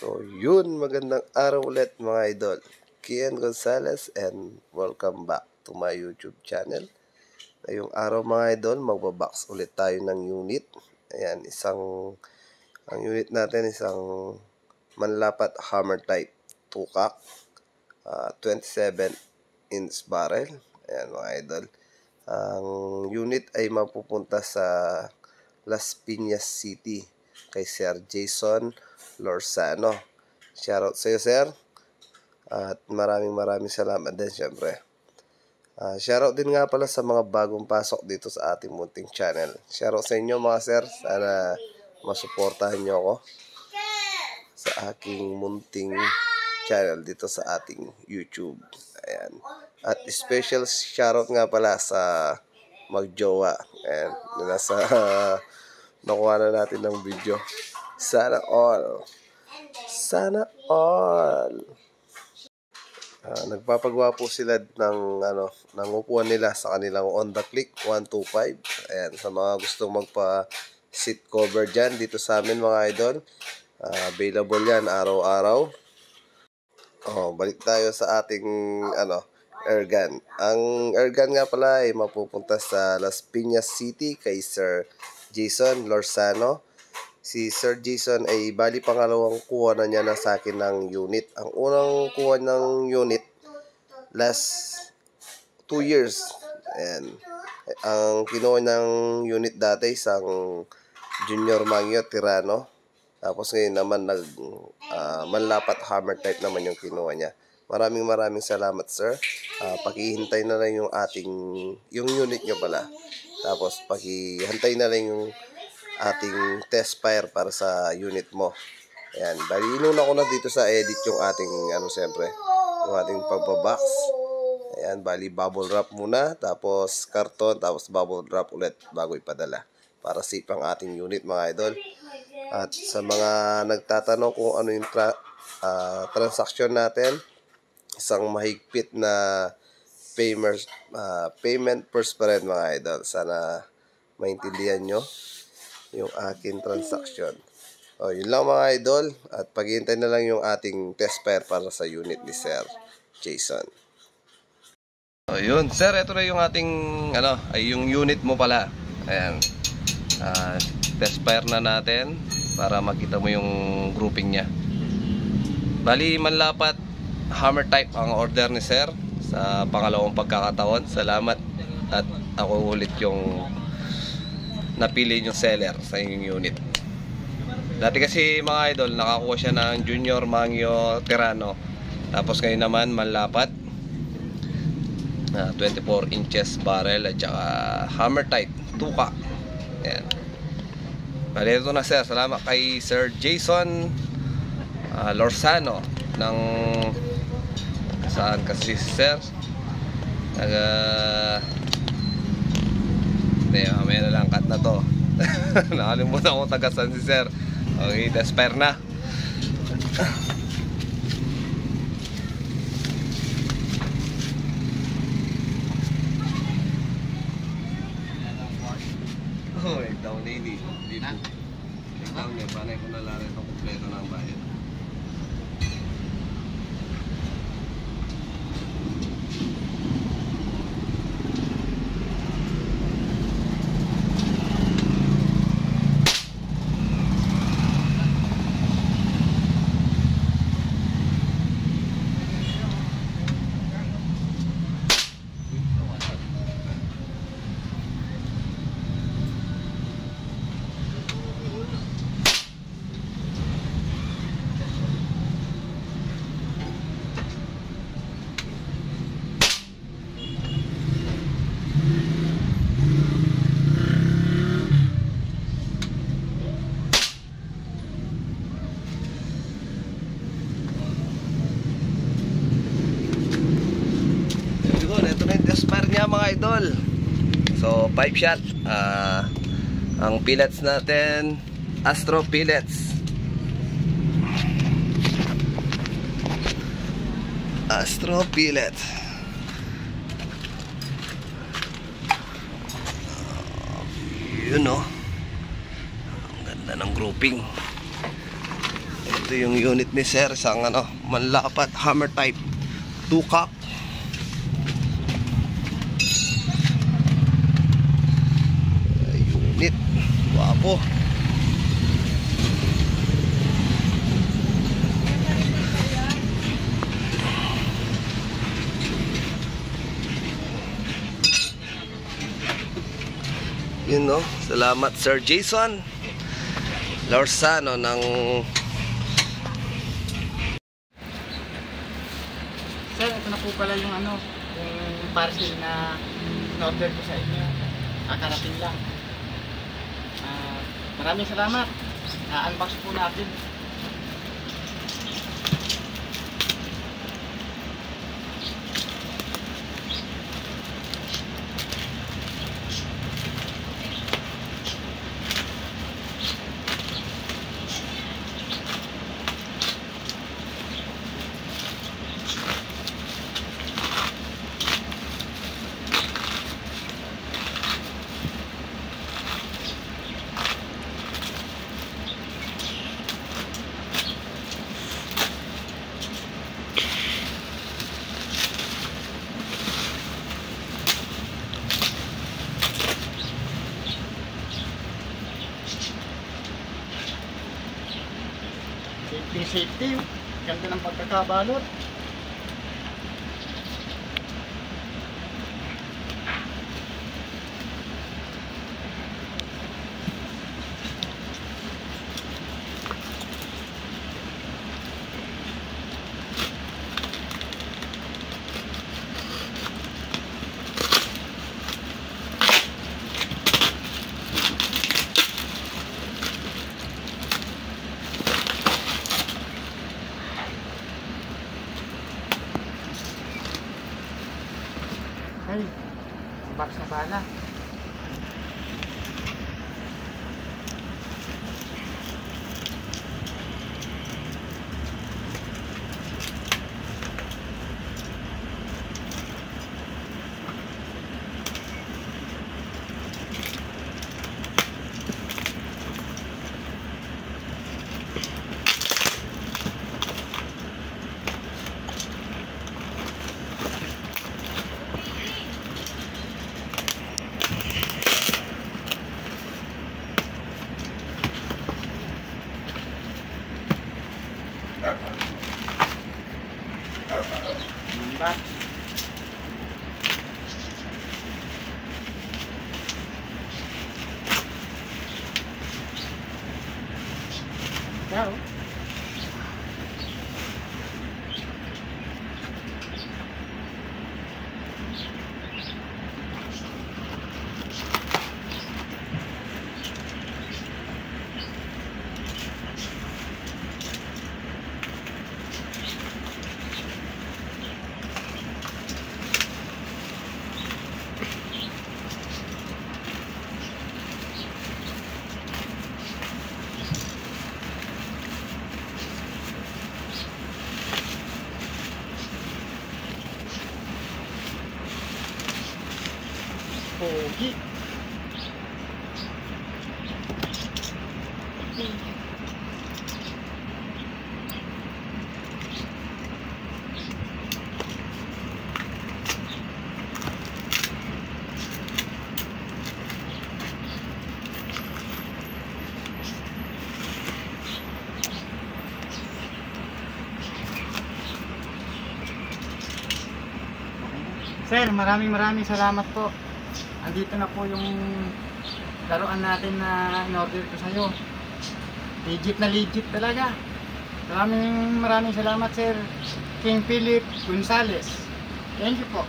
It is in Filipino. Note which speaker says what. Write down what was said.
Speaker 1: So yun, magandang araw ulit mga idol. Kian Gonzalez and welcome back to my YouTube channel. Ngayong araw mga idol, magbabox ulit tayo ng unit. Ayan, ang unit natin isang manlapat hammer type tukak, 27-inch barrel. Ayan mga idol. Ang unit ay mapupunta sa Las Piñas City kay Sir Jason Lorzano. Shoutout sa iyo, sir. At maraming salamat din syempre. Shoutout din nga pala sa mga bagong pasok dito sa ating munting channel. Shoutout sa inyo mga sir. Sana masuportahan nyo ako sa aking munting channel dito sa ating YouTube. Ayan. At special shoutout nga pala sa magjowa. Ayan. Nasa nakuha na natin ng video. Sana all. Sana all. Nagpapagwapo sila ng upuan nila sa kanilang on the click 125. Ayan, sa mga gustong magpa seat cover dyan dito sa amin mga idol. Available yan araw-araw. Balik tayo sa ating airgun. Ang airgun nga pala ay mapupunta sa Las Piñas City kay Sir Jason Lorzano. Si Sir Jason ay bali pangalawang kuha na niya na sa akin ng unit. Ang unang kuha ng unit last 2 years. Ayan. Ang kinuha ng unit dati isang Junior Mangio Tirano. Tapos ngayon naman manlapat hammer type naman yung kinuha niya. Maraming salamat sir. Pakihintay na lang yung unit nyo pala. Tapos pakihintay na lang yung ating test fire para sa unit mo. Ayan, bali inuna ko na dito sa edit yung ating siyempre, yung ating pagbabox. Ayan, bali bubble wrap muna, tapos karton, tapos bubble wrap ulit bago ipadala para safe ang ating unit mga idol. At sa mga nagtatanong kung ano yung transaction natin, isang mahigpit na payment first pa rin mga idol. Sana maintindihan nyo yung aking transaction. Yun lang mga idol. At paghihintay na lang yung ating test fire para sa unit ni Sir Jason. Yun sir, ito na yung ating yung unit mo pala. Ayan. Test fire na natin para makita mo yung grouping nya. Bali manlapat hammer type ang order ni sir sa pangalawang pagkakataon. Salamat. At ako ulit yung napili yung seller sa inyong unit. Dati kasi mga idol nakakuha siya ng Junior Mangio Tirano. Tapos ngayon naman manlapat 24 inches barrel at saka hammer type tuka. Ayan. Bali ito na sir. Salamat kay Sir Jason Lorzano ng saan kasi sir? Mamaya na lang cut na to. Nakalimutan ko taga saan si sir. Okay, test fire na. Down na ini. Down niya. Panay ko na lang ito kompleto ng bayan. Mga idol, so 5 shot. Ang pellets natin Astro pellets, yun ang ganda ng grouping. Ito yung unit ni sir, isang ano, manlapat hammer type 2 cock. Unit, wapo. Yun no, salamat Sir Jason Lorsano ng
Speaker 2: Sir, ito na po pala yung ano, yung parcel na in-order ko sa inyo. Kakarating lang. Maraming salamat. Unbox po natin. Safety, ganda ng pagkakabalot. Ay, box na pala. Box. Ciao. Pogi. Sir, maraming salamat po. Andito na po yung laruan natin na in-order ko sa'yo. Legit talaga. Maraming salamat, Sir King Philip Gonzales. Thank you po.